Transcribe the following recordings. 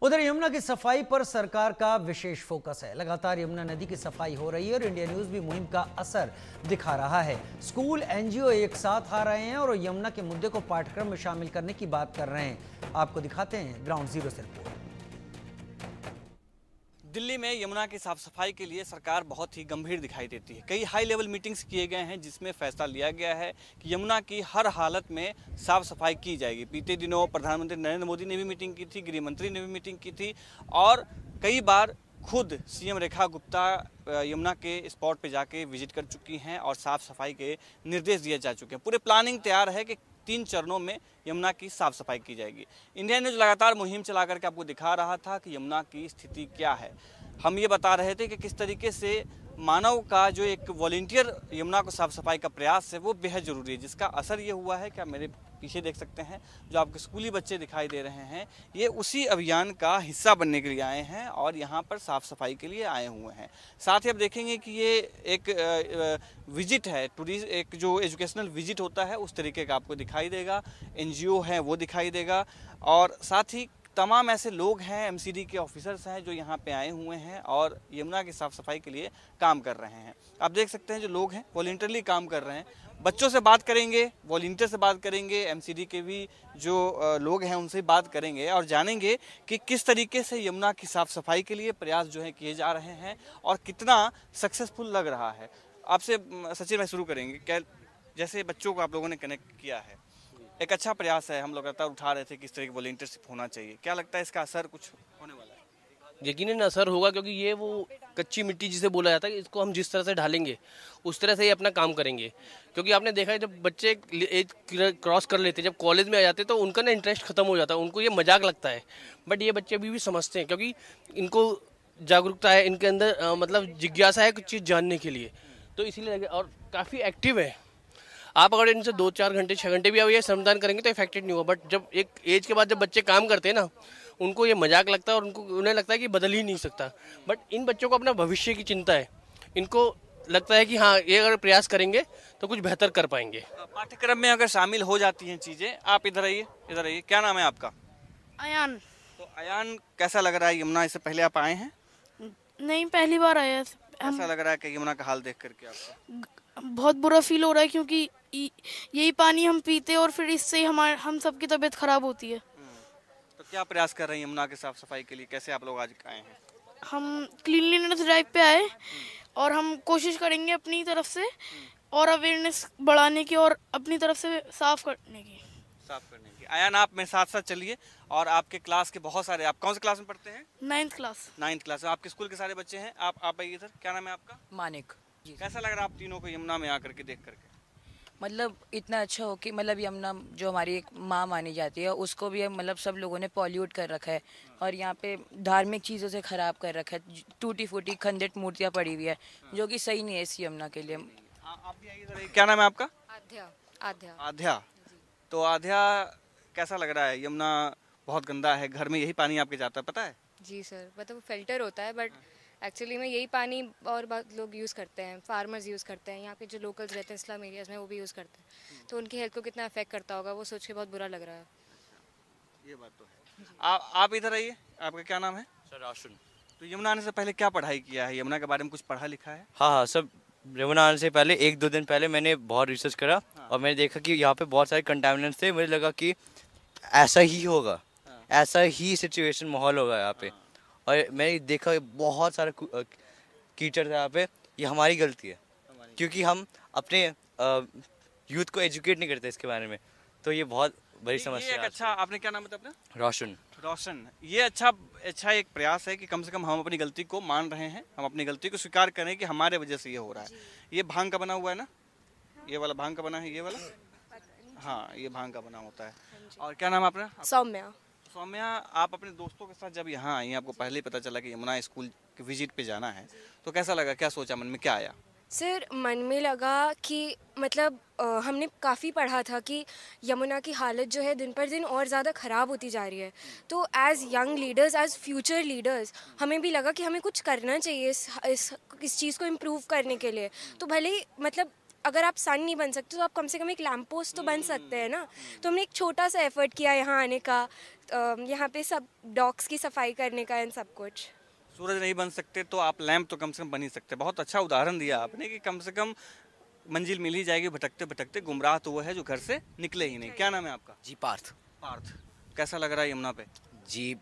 उधर यमुना की सफाई पर सरकार का विशेष फोकस है। लगातार यमुना नदी की सफाई हो रही है और इंडिया न्यूज भी मुहिम का असर दिखा रहा है। स्कूल, एनजीओ एक साथ आ रहे हैं और यमुना के मुद्दे को पाठ्यक्रम में शामिल करने की बात कर रहे हैं। आपको दिखाते हैं ग्राउंड जीरो से रिपोर्ट। दिल्ली में यमुना की साफ सफाई के लिए सरकार बहुत ही गंभीर दिखाई देती है। कई हाई लेवल मीटिंग्स किए गए हैं जिसमें फैसला लिया गया है कि यमुना की हर हालत में साफ सफाई की जाएगी। बीते दिनों प्रधानमंत्री नरेंद्र मोदी ने भी मीटिंग की थी, गृह मंत्री ने भी मीटिंग की थी और कई बार खुद सीएम रेखा गुप्ता यमुना के स्पॉट पे जाके विजिट कर चुकी हैं और साफ सफाई के निर्देश दिए जा चुके हैं। पूरे प्लानिंग तैयार है कि 3 चरणों में यमुना की साफ सफाई की जाएगी। इंडिया न्यूज लगातार मुहिम चला करके आपको दिखा रहा था कि यमुना की स्थिति क्या है। हम ये बता रहे थे कि किस तरीके से मानव का जो एक वॉलंटियर यमुना को साफ सफाई का प्रयास है वो बेहद जरूरी है, जिसका असर ये हुआ है कि आप मेरे पीछे देख सकते हैं जो आपके स्कूली बच्चे दिखाई दे रहे हैं, ये उसी अभियान का हिस्सा बनने के लिए आए हैं और यहाँ पर साफ सफाई के लिए आए हुए हैं। साथ ही आप देखेंगे कि ये एक विजिट है, टूरिस्ट एक जो एजुकेशनल विजिट होता है उस तरीके का आपको दिखाई देगा। एनजीओ है वो दिखाई देगा और साथ ही तमाम ऐसे लोग हैं, एमसीडी के ऑफिसर्स हैं जो यहाँ पे आए हुए हैं और यमुना की साफ सफाई के लिए काम कर रहे हैं। आप देख सकते हैं जो लोग हैं वॉलंटियरली काम कर रहे हैं। बच्चों से बात करेंगे, वॉलंटियर से बात करेंगे, एमसीडी के भी जो लोग हैं उनसे बात करेंगे और जानेंगे कि किस तरीके से यमुना की साफ सफाई के लिए प्रयास जो है किए जा रहे हैं और कितना सक्सेसफुल लग रहा है। आपसे सचिन भाई शुरू करेंगे। क्या जैसे बच्चों को आप लोगों ने कनेक्ट किया है, एक अच्छा प्रयास है, हम लोग लगातार उठा रहे थे कि इस तरह की वॉलंटियरशिप होना चाहिए। क्या लगता है इसका असर कुछ होने वाला है? यकीनन असर होगा क्योंकि ये वो कच्ची मिट्टी जिसे बोला जाता है, इसको हम जिस तरह से ढालेंगे उस तरह से ही अपना काम करेंगे। क्योंकि आपने देखा है जब बच्चे एज क्रॉस कर लेते हैं, जब कॉलेज में आ जाते हैं तो उनका ना इंटरेस्ट खत्म हो जाता है, उनको ये मजाक लगता है। बट ये बच्चे अभी भी समझते हैं क्योंकि इनको जागरूकता है, इनके अंदर मतलब जिज्ञासा है कुछ चीज़ जानने के लिए, तो इसीलिए और काफ़ी एक्टिव है। आप अगर इनसे 2-4 घंटे 6 घंटे भी ये श्रमदान करेंगे तो इफेक्टेड नहीं होगा। बट जब एक एज के बाद जब बच्चे काम करते हैं ना, उनको ये मजाक लगता है और उन्हें लगता है कि बदल ही नहीं सकता। बट इन बच्चों को अपना भविष्य की चिंता है, इनको लगता है कि हाँ ये अगर प्रयास करेंगे तो कुछ बेहतर कर पाएंगे। पाठ्यक्रम में अगर शामिल हो जाती हैं चीज़ें, आप इधर आइए, इधर आइए। क्या नाम है आपका? अयान। तो अयान, कैसा लग रहा है यमुना? इससे पहले आप आए हैं? नहीं, पहली बार आया। कैसा लग रहा है कि यमुना का हाल देख करके आपको? बहुत बुरा फील हो रहा है क्योंकि यही पानी हम पीते हैं और फिर इससे हम सबकी तबीयत खराब होती है। तो क्या प्रयास कर रहे हैं यमुना की साफ सफाई के लिए? कैसे आप लोग आज आए हैं? हम क्लीनलीनेस ड्राइव पे आए और हम कोशिश करेंगे अपनी तरफ से और अवेयरनेस बढ़ाने की और अपनी तरफ से साफ करने की। आयान, आप मेरे साथ साथ चलिए। और आपके क्लास के बहुत सारे, आप कौन सी क्लास में पढ़ते हैं? 9th class. 9th क्लास में आपके स्कूल के सारे बच्चे हैं। आप आइए इधर। क्या नाम है आपका? मानिक। कैसा लग रहा है आप तीनों को यमुना में आकर के देख करके? मतलब इतना अच्छा हो कि मतलब यमुना जो हमारी एक माँ मानी जाती है उसको भी मतलब सब लोगों ने पॉल्यूट कर रखा है और यहाँ पे धार्मिक चीज़ों से ख़राब कर रखा है। टूटी फूटी खंडित मूर्तियाँ पड़ी हुई है जो कि सही नहीं है इस यमुना के लिए। आप भी आइए इधर। क्या नाम है आपका? आध्या। आध्या। आध्या। तो आध्या, कैसा लग रहा है? यमुना बहुत गंदा है, घर में यही पानी आपके जाता है, पता है? जी सर, मतलब फिल्टर होता है बट एक्चुअली में यही पानी और बहुत लोग यूज़ करते हैं, फार्मर्स यूज़ करते हैं, यहाँ पे जो लोकल्स रहते हैं स्लम एरियाज में वो भी यूज़ करते हैं। तो उनकी हेल्थ को कितना अफेक्ट करता होगा वो सोच के बहुत बुरा लग रहा है। ये बात तो है। आप इधर आइए। आपका क्या नाम है? Sir ration. तो यमुना आने से पहले क्या पढ़ाई किया है? यमुना के बारे में कुछ पढ़ा लिखा है? हाँ, सब यमुना आने से पहले 1-2 दिन पहले मैंने बहुत रिसर्च करा और मैंने देखा कि यहाँ पे बहुत सारे कंटामिनेंट्स थे। मुझे लगा कि ऐसा ही होगा, ऐसा ही सिचुएशन माहौल होगा यहाँ पे। और मैंने देखा बहुत सारा कीचड़ था यहाँ पे। ये हमारी गलती है क्योंकि हम अपने यूथ को एजुकेट नहीं करते इसके बारे में, तो ये बहुत बड़ी समस्या है। अच्छा, आपने क्या नाम बताया अपना? रोशन। रोशन, ये अच्छा एक प्रयास है कि कम से कम हम अपनी गलती को मान रहे हैं, हम अपनी गलती को स्वीकार करें कि हमारे वजह से ये हो रहा है। ये भांग का बना हुआ है ना? ये वाला भांग का बना है, ये वाला? हाँ, ये भांग का बना होता है। और क्या नाम है आपका? सौम्या। सौम्या, आप अपने दोस्तों के साथ जब यहाँ आई, आपको पहले ही पता चला कि यमुना स्कूल के विजिट पे जाना है, तो कैसा लगा? क्या सोचा मन में, क्या आया? सर, मन में लगा कि मतलब हमने काफ़ी पढ़ा था कि यमुना की हालत जो है दिन पर दिन और ज़्यादा ख़राब होती जा रही है। तो as young leaders, as future leaders, हमें भी लगा कि हमें कुछ करना चाहिए इस चीज़ को इम्प्रूव करने के लिए। तो भले ही मतलब अगर आप सन नहीं बन सकते तो आप कम से कम एक लैम्प पोस्ट तो बन सकते हैं ना। तो हमने एक छोटा सा एफर्ट किया यहाँ आने का, यहाँ पे सब डॉग्स की सफाई करने का, इन सब कुछ। सूरज नहीं बन सकते तो आप लैंप तो कम से कम बन ही सकते। बहुत अच्छा उदाहरण दिया आपने कि कम से कम मंजिल मिल ही जाएगी, भटकते भटकते। गुमराह तो वो है जो घर से निकले ही नहीं। क्या नाम है आपका? जी पार्थ। पार्थ, कैसा लग रहा है यमुना पे? जी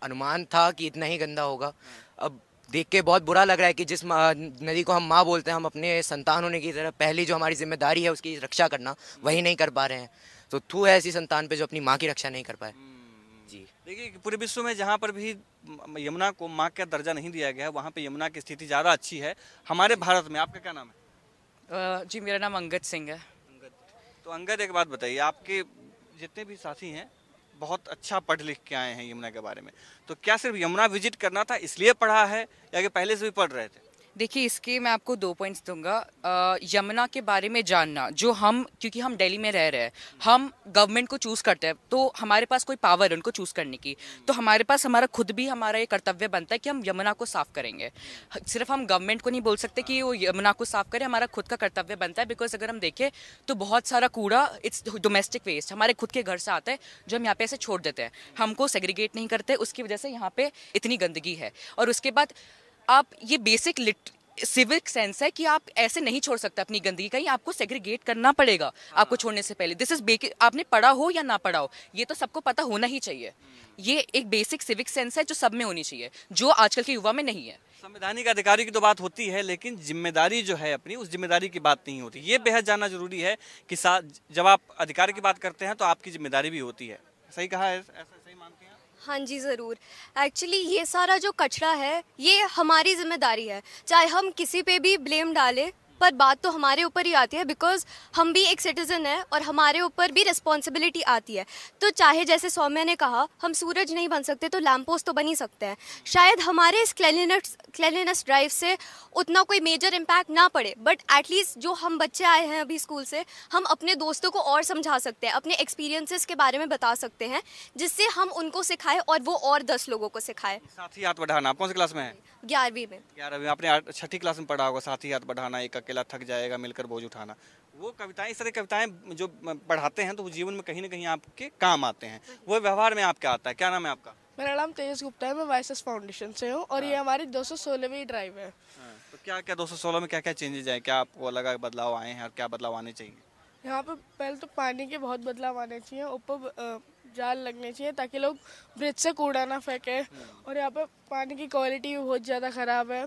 अनुमान था कि इतना ही गंदा होगा, अब देख के बहुत बुरा लग रहा है कि जिस नदी को हम माँ बोलते हैं, हम अपने संतान होने की तरह पहली जो हमारी जिम्मेदारी है उसकी रक्षा करना, वही नहीं कर पा रहे हैं। तो थू है ऐसी संतान पे जो अपनी माँ की रक्षा नहीं कर पाए। जी देखिए, पूरे विश्व में जहाँ पर भी यमुना को माँ का दर्जा नहीं दिया गया है, वहाँ पे यमुना की स्थिति ज़्यादा अच्छी है। हमारे भारत में आपका क्या नाम है? जी मेरा नाम अंगद सिंह है। तो अंगद, एक बात बताइए, आपके जितने भी साथी हैं बहुत अच्छा पढ़ लिख के आए हैं यमुना के बारे में, तो क्या सिर्फ यमुना विजिट करना था इसलिए पढ़ा है या कि पहले से भी पढ़ रहे थे? देखिए इसके मैं आपको 2 पॉइंट्स दूंगा। यमुना के बारे में जानना, जो हम, क्योंकि हम दिल्ली में रह रहे हैं, हम गवर्नमेंट को चूज़ करते हैं तो हमारे पास कोई पावर है उनको चूज़ करने की, तो हमारे पास हमारा खुद भी हमारा ये कर्तव्य बनता है कि हम यमुना को साफ़ करेंगे। सिर्फ हम गवर्नमेंट को नहीं बोल सकते कि वो यमुना को साफ़ करें, हमारा खुद का कर्तव्य बनता है। बिकॉज अगर हम देखें तो बहुत सारा कूड़ा, इट्स डोमेस्टिक वेस्ट, हमारे खुद के घर से आता है जो हम यहाँ पे ऐसे छोड़ देते हैं, हमको सेग्रीगेट नहीं करते, उसकी वजह से यहाँ पे इतनी गंदगी है। और उसके बाद आप ये बेसिक सिविक सेंस है कि आप ऐसे नहीं छोड़ सकते अपनी गंदगी, कहीं आपको सेग्रीगेट करना पड़ेगा आपको छोड़ने से पहले। दिस इज आपने पढ़ा हो या ना पढ़ा हो, ये तो सबको पता होना ही चाहिए। ये एक बेसिक सिविक सेंस है जो सब में होनी चाहिए, जो आजकल के युवा में नहीं है। संवैधानिक अधिकारी की तो बात होती है, लेकिन जिम्मेदारी जो है अपनी, उस जिम्मेदारी की बात नहीं होती। ये बेहद जानना जरूरी है कि जब आप अधिकार की बात करते हैं तो आपकी जिम्मेदारी भी होती है। सही कहा है? ऐसा सही मानते हैं? हाँ जी ज़रूर। एक्चुअली ये सारा जो कचरा है ये हमारी जिम्मेदारी है, चाहे हम किसी पे भी ब्लेम डालें पर बात तो हमारे ऊपर ही आती है, बिकॉज हम भी एक सिटीज़न है और हमारे ऊपर भी रिस्पॉन्सिबिलिटी आती है। तो चाहे जैसे सौम्या ने कहा हम सूरज नहीं बन सकते तो लैम्प पोस्ट तो बन ही सकते हैं। शायद हमारे इस क्लीनलीनेस ड्राइव से उतना कोई मेजर इम्पैक्ट ना पड़े, बट एटलीस्ट जो हम बच्चे आए हैं अभी स्कूल से, हम अपने दोस्तों को और समझा सकते हैं, अपने एक्सपीरियंसेस के बारे में बता सकते हैं, जिससे हम उनको सिखाएं और वो और 10 लोगों को सिखाएं। साथी हाथ बढ़ाना, आप कौन सी क्लास में है? 11वीं में। 11वीं। आपने 6ठी क्लास में पढ़ा होगा, साथी हाथ बढ़ाना, एक अकेला थक जाएगा मिलकर बोझ उठाना। वो कविताएं, इस तरह कविताएं जो पढ़ाते हैं तो वो जीवन में कहीं ना कहीं आपके काम आते हैं। वो व्यवहार में आपके आता है। क्या नाम है आपका? मेरा नाम तेजस गुप्ता है, मैं वाइसेस फाउंडेशन से हूँ और ये हमारी 216वीं ड्राइव है। तो क्या क्या 216 में क्या क्या चेंजेज आए, क्या आपको लगा बदलाव आए हैं और क्या बदलाव आने चाहिए? यहाँ पे पहले तो पानी के बहुत बदलाव आने चाहिए, ऊपर जाल लगने चाहिए ताकि लोग ब्रिज से कूड़ा ना फेंके, और यहाँ पे पानी की क्वालिटी भी बहुत ज़्यादा ख़राब है।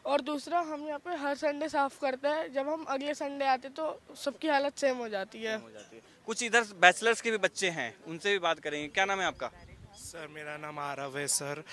और दूसरा, हम यहाँ पे हर संडे साफ़ करते हैं, जब हम अगले संडे आते तो सबकी हालत सेम हो जाती है। कुछ इधर बैचलर्स के भी बच्चे हैं, उनसे भी बात करेंगे। क्या नाम है आपका? सर मेरा नाम आरव है सर।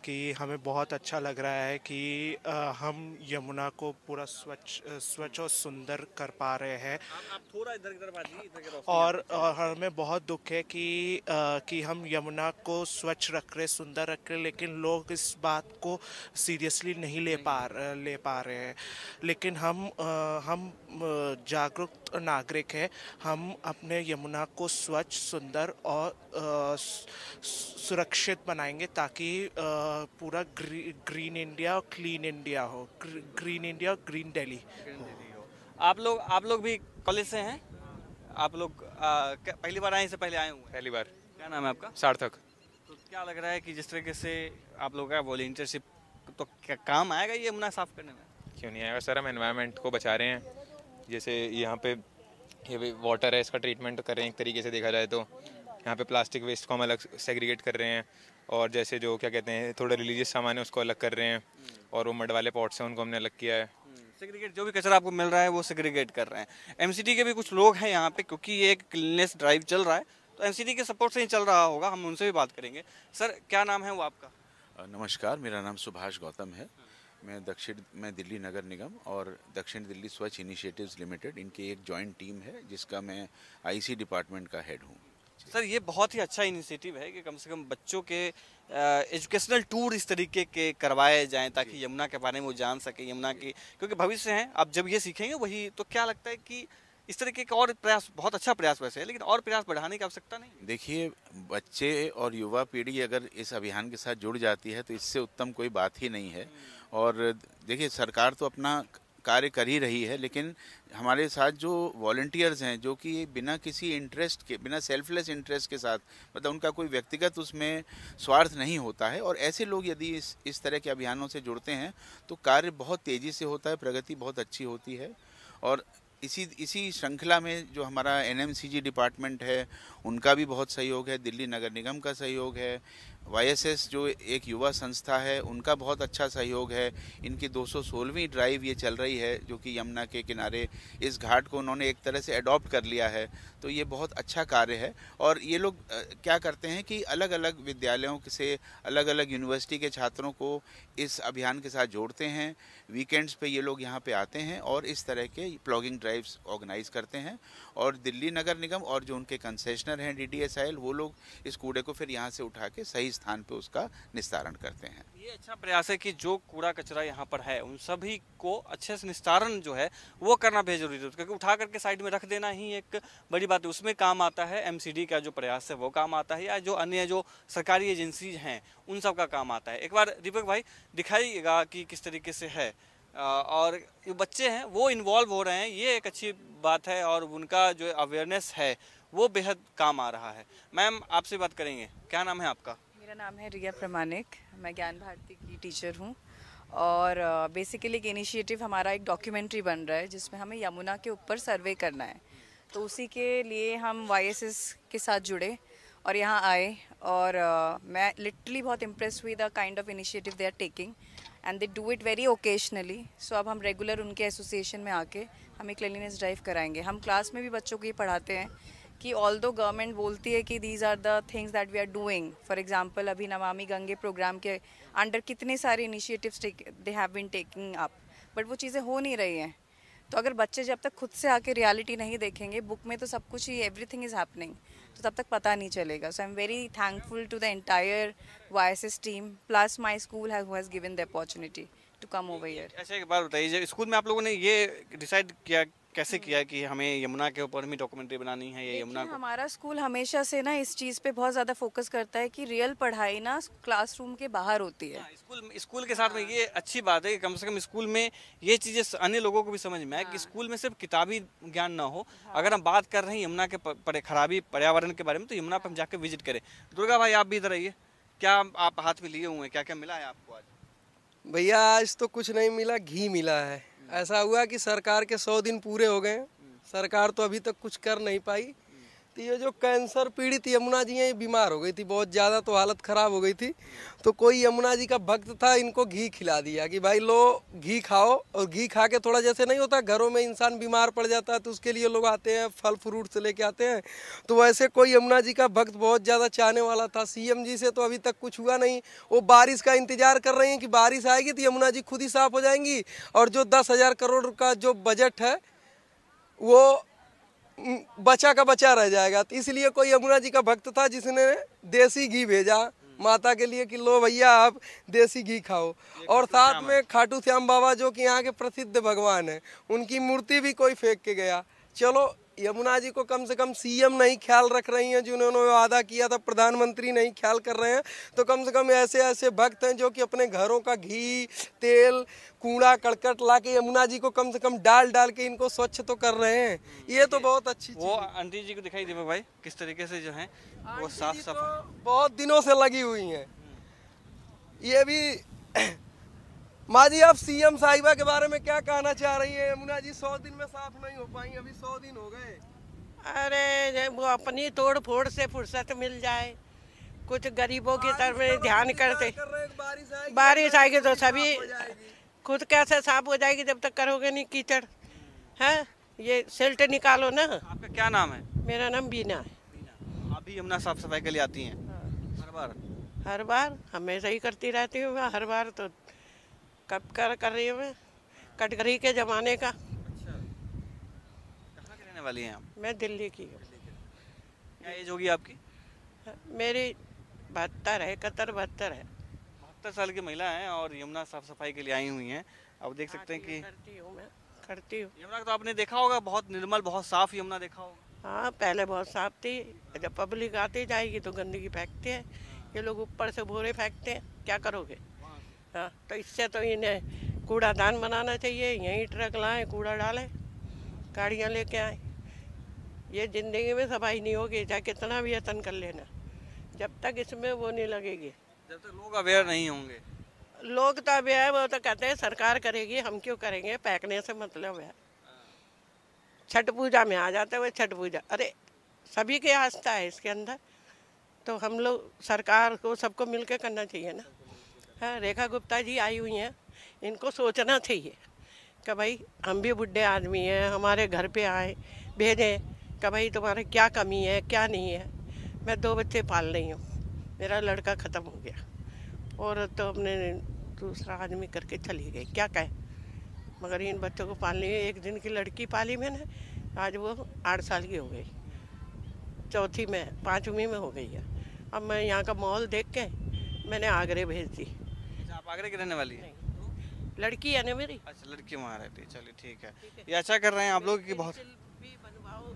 कि हमें बहुत अच्छा लग रहा है कि हम यमुना को पूरा स्वच्छ और सुंदर कर पा रहे हैं। आप थोड़ा इधर बात। और हमें बहुत दुख है कि हम यमुना को स्वच्छ रख रहे, सुंदर रख रहे, लेकिन लोग इस बात को सीरियसली नहीं ले पा रहे हैं। लेकिन हम जागरूक नागरिक हैं, हम अपने यमुना को स्वच्छ, सुंदर और सुरक्षित बनाएंगे ताकि पूरा ग्रीन इंडिया और क्लीन इंडिया हो, ग्रीन इंडिया और ग्रीन दिल्ली हो। आप लोग भी कॉलेज से हैं? आप लोग पहली बार आए, इससे पहले आए हुए? पहली बार। क्या नाम है आपका? सार्थक। तो क्या लग रहा है कि जिस तरीके से आप लोग का वॉलंटियरशिप, तो क्या काम आएगा ये यमुना साफ करने में? क्यों नहीं आएगा सर, हम एनवायरनमेंट को बचा रहे हैं। जैसे यहाँ पे ये वाटर है, इसका ट्रीटमेंट कर रहे हैं एक तरीके से देखा जाए तो। यहाँ पे प्लास्टिक वेस्ट को हम अलग सेग्रीगेट कर रहे हैं, और जैसे जो क्या कहते हैं थोड़ा रिलीजियस सामान है उसको अलग कर रहे हैं, और वो मड वाले पॉट्स हैं उनको हमने अलग किया है। सेग्रीगेट, जो भी कचरा आपको मिल रहा है वो सेग्रीगेट कर रहे हैं। एमसीटी के भी कुछ लोग हैं यहाँ पे, क्योंकि ये एक क्लीननेस ड्राइव चल रहा है तो एमसीटी के सपोर्ट से ही चल रहा होगा, हम उनसे भी बात करेंगे। सर क्या नाम है वो आपका? नमस्कार, मेरा नाम सुभाष गौतम है। मैं दिल्ली नगर निगम और दक्षिण दिल्ली स्वच्छ इनिशिएटिव्स लिमिटेड, इनकी एक जॉइंट टीम है जिसका मैं आईसी डिपार्टमेंट का हेड हूँ। सर ये बहुत ही अच्छा इनिशिएटिव है कि कम से कम बच्चों के एजुकेशनल टूर इस तरीके के करवाए जाएं ताकि यमुना के बारे में वो जान सके, यमुना की, क्योंकि भविष्य है, अब जब ये सीखेंगे वही। तो क्या लगता है कि इस तरीके का और प्रयास, बहुत अच्छा प्रयास वैसे है, लेकिन और प्रयास बढ़ाने की आवश्यकता नहीं? देखिए, बच्चे और युवा पीढ़ी अगर इस अभियान के साथ जुड़ जाती है तो इससे उत्तम कोई बात ही नहीं है। और देखिए, सरकार तो अपना कार्य कर ही रही है, लेकिन हमारे साथ जो वॉलंटियर्स हैं जो कि बिना किसी इंटरेस्ट के, बिना सेल्फलेस इंटरेस्ट के साथ, मतलब उनका कोई व्यक्तिगत उसमें स्वार्थ नहीं होता है, और ऐसे लोग यदि इस तरह के अभियानों से जुड़ते हैं तो कार्य बहुत तेज़ी से होता है, प्रगति बहुत अच्छी होती है। और इसी श्रृंखला में जो हमारा NMCG डिपार्टमेंट है उनका भी बहुत सहयोग है, दिल्ली नगर निगम का सहयोग है, YSS जो एक युवा संस्था है उनका बहुत अच्छा सहयोग है। इनकी 216वीं ड्राइव ये चल रही है जो कि यमुना के किनारे इस घाट को उन्होंने एक तरह से अडॉप्ट कर लिया है, तो ये बहुत अच्छा कार्य है। और ये लोग क्या करते हैं कि अलग अलग विद्यालयों से अलग अलग यूनिवर्सिटी के छात्रों को इस अभियान के साथ जोड़ते हैं। वीकेंड्स पे ये लोग यहाँ पे आते हैं और इस तरह के प्लॉगिंग ड्राइव्स ऑर्गेनाइज करते हैं, और दिल्ली नगर निगम और जो उनके कंसेशनर हैं DDSIL वो लोग इस कूड़े को फिर यहाँ से उठा के सही स्थान पे उसका निस्तारण करते हैं। ये अच्छा प्रयास है कि जो कूड़ा कचरा यहाँ पर है उन सभी को अच्छे से निस्तारण जो है वो करना बेहद जरूरी है, क्योंकि उठा करके साइड में रख देना ही एक बड़ी बात है। उसमें काम आता है MCD का जो प्रयास है वो काम आता है, या जो अन्य जो सरकारी एजेंसीज हैं उन सब का काम आता है। एक बार दीपक भाई दिखाइएगा कि किस तरीके से है, और जो बच्चे हैं वो इन्वॉल्व हो रहे हैं, ये एक अच्छी बात है, और उनका जो अवेयरनेस है वो बेहद काम आ रहा है। मैम आपसे बात करेंगे, क्या नाम है आपका? मेरा नाम है रिया प्रमाणिक, मैं ज्ञान भारती की टीचर हूँ। और बेसिकली एक इनिशिएटिव हमारा एक डॉक्यूमेंट्री बन रहा है जिसमें हमें यमुना के ऊपर सर्वे करना है, तो उसी के लिए हम YSS के साथ जुड़े और यहाँ आए, और मैं लिटरली बहुत इम्प्रेस हुई the kind of initiative they are taking and they do it very occasionally. So अब हम रेगुलर उनके एसोसिएशन में आके हम एक क्लीनलीनेस ड्राइव कराएंगे। हम क्लास में भी बच्चों को ये पढ़ाते हैं कि ऑल्दो गवर्नमेंट बोलती है कि these are the things that we are doing, for example अभी नमामि गंगे प्रोग्राम के अंडर कितने सारे initiatives they have been taking up, but वो चीज़ें हो नहीं रही हैं। तो अगर बच्चे जब तक खुद से आके रियलिटी नहीं देखेंगे, बुक में तो सब कुछ ही एवरीथिंग इज़ हैपनिंग, तो तब तक पता नहीं चलेगा। So I am very thankful to the entire YSS team plus my school who has given the opportunity to come over here. अच्छा एक बात बताइए, स्कूल में आप लोगों ने ये डिसाइड किया कैसे किया कि हमें यमुना के ऊपर भी डॉक्यूमेंट्री बनानी है, या यमुना को? हमारा स्कूल हमेशा से ना इस चीज़ पे बहुत ज़्यादा फोकस करता है कि रियल पढ़ाई ना क्लासरूम के बाहर होती है। स्कूल के साथ में ये अच्छी बात है कि कम से कम स्कूल में ये चीज़ें अन्य लोगों को भी समझ में आए कि स्कूल में सिर्फ किताबी ज्ञान ना हो। अगर हम बात कर रहे हैं यमुना के खराबी पर्यावरण के बारे में, तो यमुना पर हम जाकर विजिट करें। दुर्गा भाई आप भी इधर आइए, क्या आप हाथ में लिए हुए हैं, क्या क्या मिला है आपको आज? भैया आज तो कुछ नहीं मिला, घी मिला है। ऐसा हुआ कि सरकार के 100 दिन पूरे हो गए, सरकार तो अभी तक कुछ कर नहीं पाई। तो ये जो कैंसर पीड़ित यमुना जी हैं, ये बीमार हो गई थी बहुत ज़्यादा, तो हालत ख़राब हो गई थी। तो कोई यमुना जी का भक्त था, इनको घी खिला दिया कि भाई लो घी खाओ। और घी खा के थोड़ा, जैसे नहीं होता घरों में इंसान बीमार पड़ जाता है तो उसके लिए लोग आते हैं, फल फ्रूट से लेके आते हैं, तो वैसे कोई यमुना जी का भक्त बहुत ज़्यादा चाहने वाला था। CM जी से तो अभी तक कुछ हुआ नहीं, वो बारिश का इंतज़ार कर रहे हैं कि बारिश आएगी तो यमुना जी खुद ही साफ़ हो जाएंगी, और जो 10,000 करोड़ का जो बजट है वो बचा का बचा रह जाएगा। तो इसलिए कोई यमुना जी का भक्त था जिसने देसी घी भेजा माता के लिए कि लो भैया आप देसी घी खाओ। और साथ में खाटू श्याम बाबा जो कि यहाँ के प्रसिद्ध भगवान हैं, उनकी मूर्ति भी कोई फेंक के गया। चलो यमुना जी को कम से कम CM नहीं ख्याल रख रही हैं, जिन्होंने वादा किया था, प्रधानमंत्री नहीं ख्याल कर रहे हैं, तो कम से कम ऐसे ऐसे भक्त हैं जो कि अपने घरों का घी तेल कूड़ा करकट ला के यमुना जी को कम से कम डाल के इनको स्वच्छ तो कर रहे हैं। ये तो बहुत अच्छी वो आंटी जी को दिखाई दे भाई किस तरीके से जो है वो साफ सफाई बहुत दिनों से लगी हुई हैं। ये भी माँ जी आप CM साहिबा के बारे में क्या कहना चाह रही है? यमुना जी 100 दिन में साफ नहीं हो पाई, अभी 100 दिन हो गए। अरे वो अपनी तोड़ फोड़ से फुर्सत मिल जाए, कुछ गरीबों की तरफ ध्यान करते। बारिश आएगी तो सभी खुद कैसे साफ हो जाएगी जब तक करोगे नहीं कीचड़ है। ये सिल्ट निकालो ना। आपका क्या नाम है? मेरा नाम बीना है। आप भी यमुना साफ सफाई के लिए आती हैं? हर बार हमेशा ही करती रहती हूँ मैं, हर बार तो कब कर रही हूँ मैं, कटघरी के ज़माने का। अच्छा, कहाँ के रहने वाली हैं आप? मैं दिल्ली की हूँ। क्या एज होगी आपकी? मेरी 72 है, 72 है। 72 साल की महिला हैं और यमुना साफ सफाई के लिए आई हुई हैं। अब देख सकते हैं कि करती हूँ। यमुना तो आपने देखा होगा, बहुत निर्मल बहुत साफ यमुना देखा होगा। हाँ पहले बहुत साफ थी, जब पब्लिक आती जाएगी तो गंदगी फेंकते हैं ये लोग, ऊपर से बोरे फेंकते हैं, क्या करोगे? हाँ तो इससे तो इन्हें कूड़ादान बनाना चाहिए, यहीं ट्रक लाएं, कूड़ा डालें, गाड़ियाँ लेके आएं। ये ज़िंदगी में सफाई नहीं होगी, चाहे कितना भी यत्न कर लेना, जब तक इसमें वो नहीं लगेगी, जब तक लोग अवेयर नहीं होंगे। लोग तो अवेयर, वो तो कहते हैं सरकार करेगी, हम क्यों करेंगे, फेंकने से मतलब है। छठ पूजा में आ जाते हुए, छठ पूजा, अरे सभी की आस्था है इसके अंदर, तो हम लोग सरकार को सबको मिलकर करना चाहिए ना। हाँ, रेखा गुप्ता जी आई हुई हैं, इनको सोचना चाहिए कि भाई हम भी बुढ़े आदमी हैं, हमारे घर पे आए, भेजें कि भाई तुम्हारे क्या कमी है, क्या नहीं है। मैं 2 बच्चे पाल रही हूँ, मेरा लड़का ख़त्म हो गया, और तो अपने दूसरा आदमी करके चली गई, क्या कहे, मगर इन बच्चों को पालने, एक दिन की लड़की पाली मैंने, आज वो 8 साल की हो गई, 4वीं में 5वीं में हो गई है। अब मैं यहाँ का माहौल देख के मैंने आगरे भेज दी। आप आगरे की रहने वाली हैं? लड़की है ना मेरी। अच्छा, लड़की वहाँ रहती है, चलिए ठीक है। ये अच्छा कर रहे हैं आप लोग की बहुत,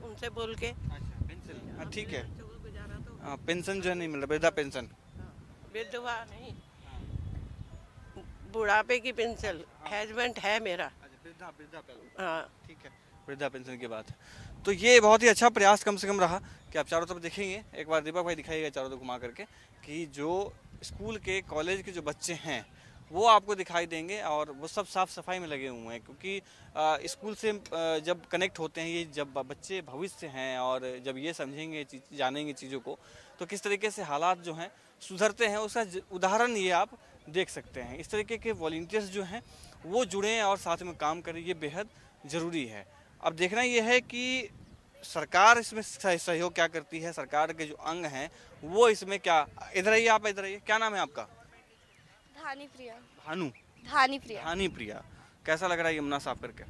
उनसे बोल के। अच्छा, ठीक है। पेंशन जो है नहीं मिल रहा, वृद्धा पेंशन, विधवा नहीं, बुढ़ापे की पेंशन, हैजमेंट है मेरा। हाँ ठीक है, वृद्धा पेंशन की बात है। तो ये बहुत ही अच्छा प्रयास कम से कम रहा कि आप चारों तरफ देखेंगे, एक बार दीपक भाई दिखाइएगा चारों तरफ घुमा करके, कि जो स्कूल के कॉलेज के जो बच्चे हैं वो आपको दिखाई देंगे, और वो सब साफ सफाई में लगे हुए हैं, क्योंकि स्कूल से जब कनेक्ट होते हैं ये, जब बच्चे भविष्य हैं और जब ये समझेंगे जानेंगे चीज़ों को, तो किस तरीके से हालात जो हैं सुधरते हैं, उसका उदाहरण ये आप देख सकते हैं। इस तरीके के वॉलंटियर्स जो हैं वो जुड़ें और साथ में काम करें, ये बेहद ज़रूरी है। अब देखना ये है कि सरकार इसमें सहयोग क्या करती है, सरकार के जो अंग हैं वो इसमें क्या। इधर आइए आप, इधर आइए, क्या नाम है आपका? धानी प्रिया। धानी प्रिया। कैसा लग रहा है यमुना साफ करके?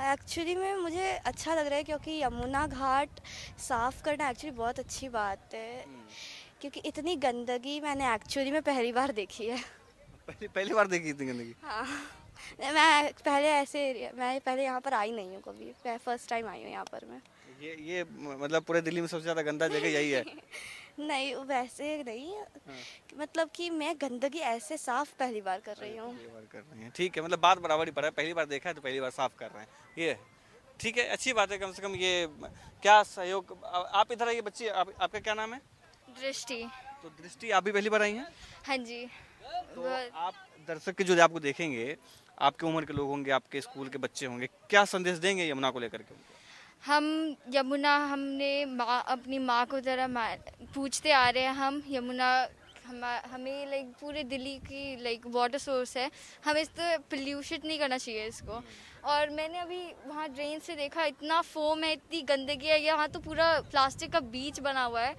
एक्चुअली में मुझे अच्छा लग रहा है, क्योंकि यमुना घाट साफ करना एक्चुअली बहुत अच्छी बात है, क्योंकि इतनी गंदगी मैंने एक्चुअली में पहली बार देखी है। पहली बार देखी इतनी गंदगी? हाँ, मैं पहले यहाँ पर आई नहीं हूँ कभी, मैं फर्स्ट टाइम आई हूँ यहाँ पर। मैं ये मतलब पूरे दिल्ली में सबसे ज़्यादा गंदा जगह यही है? नहीं, वैसे नहीं, मतलब कि मैं गंदगी ऐसे साफ पहली बार कर रही हूँ। ठीक है, मतलब बात बराबर ही पड़ा है, पहली बार देखा है तो पहली बार साफ कर रहे हैं, ये ठीक है, अच्छी बात है। कम से कम ये क्या सहयोग। आप इधर आइए बच्ची, आपका क्या नाम है? दृष्टि। तो दृष्टि, आप भी पहली बार आई हैं? हाँ जी। तो आप दर्शक के जो आपको देखेंगे, आपके उम्र के लोग होंगे, आपके स्कूल के बच्चे होंगे, क्या संदेश देंगे यमुना को लेकर के? हम यमुना, हमने अपनी माँ को ज़रा पूछते आ रहे हैं, हम यमुना हमें लाइक पूरे दिल्ली की लाइक वाटर सोर्स है, हमें इस तो पोल्यूशन नहीं करना चाहिए इसको। और मैंने अभी वहाँ ड्रेन से देखा, इतना फोम है, इतनी गंदगी है, यहाँ तो पूरा प्लास्टिक का बीच बना हुआ है।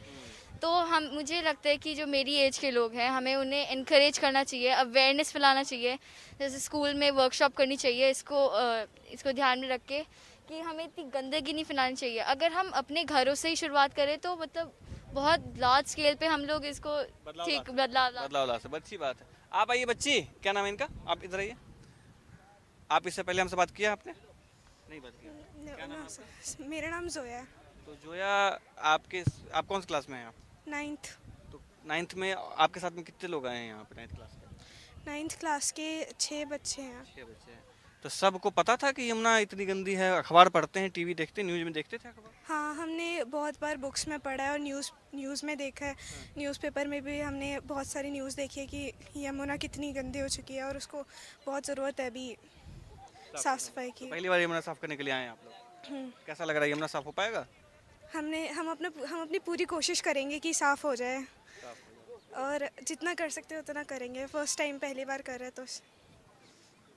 तो मुझे लगता है कि जो मेरी एज के लोग हैं, हमें उन्हें इनकरेज करना चाहिए, अवेयरनेस फैलाना चाहिए, जैसे स्कूल में वर्कशॉप करनी चाहिए इसको ध्यान में रख के कि हमें इतनी गंदगी नहीं फैलानी चाहिए। अगर हम अपने घरों से ही शुरुआत करें तो मतलब बहुत लार्ज स्केल पे हम लोग इसको ठीक बदलाव ला सकते। अच्छी बात है। आप आइए बच्ची, क्या नाम है इनका? आप इधर आइए। आप इससे पहले हमसे बात किया आपने? नहीं बात किया। क्या नाम है? मेरा नाम जोया है। तो जोया, आप कौन सी क्लास में हैं आप? 9th। तो 9th में आपके साथ में कितने लोग आए हैं यहाँ पे 9th क्लास के? 9th क्लास के 6 बच्चे हैं। 6 बच्चे हैं। तो सबको पता था कि यमुना इतनी गंदी है? अखबार पढ़ते हैं, टीवी देखते हैं, न्यूज़ में देखते थे अखबार? हाँ, हमने बहुत बार बुक्स में पढ़ा है और न्यूज़ में देखा है। न्यूज़पेपर में भी हमने बहुत सारी न्यूज़ देखी है कि यमुना कितनी गंदी हो चुकी है और उसको बहुत ज़रूरत है अभी साफ सफाई की। पहली बार यमुना साफ करने के लिए आए हैं आप लोग? कैसा लग रहा है, यमुना साफ हो पाएगा? हम अपनी पूरी कोशिश करेंगे कि साफ़ हो जाए, और जितना कर सकते हैं उतना करेंगे। फर्स्ट टाइम पहली बार कर रहे हैं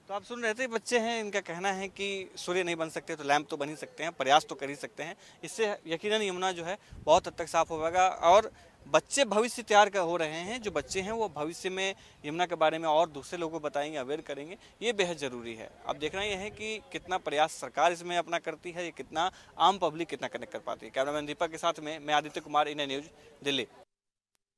तो आप सुन रहे थे, बच्चे हैं, इनका कहना है कि सूर्य नहीं बन सकते तो लैंप तो बन ही सकते हैं, प्रयास तो कर ही सकते हैं। इससे यकीनन यमुना जो है बहुत हद तक साफ हो पाएगा, और बच्चे भविष्य तैयार हो रहे हैं। जो बच्चे हैं वो भविष्य में यमुना के बारे में और दूसरे लोगों को बताएंगे, अवेयर करेंगे, ये बेहद ज़रूरी है। अब देखना यह है कि कितना प्रयास सरकार इसमें अपना करती है, कितना आम पब्लिक कितना कनेक्ट कर पाती है। कैमरामैन दीपक के साथ में मैं आदित्य कुमार, इंडिया न्यूज़, दिल्ली।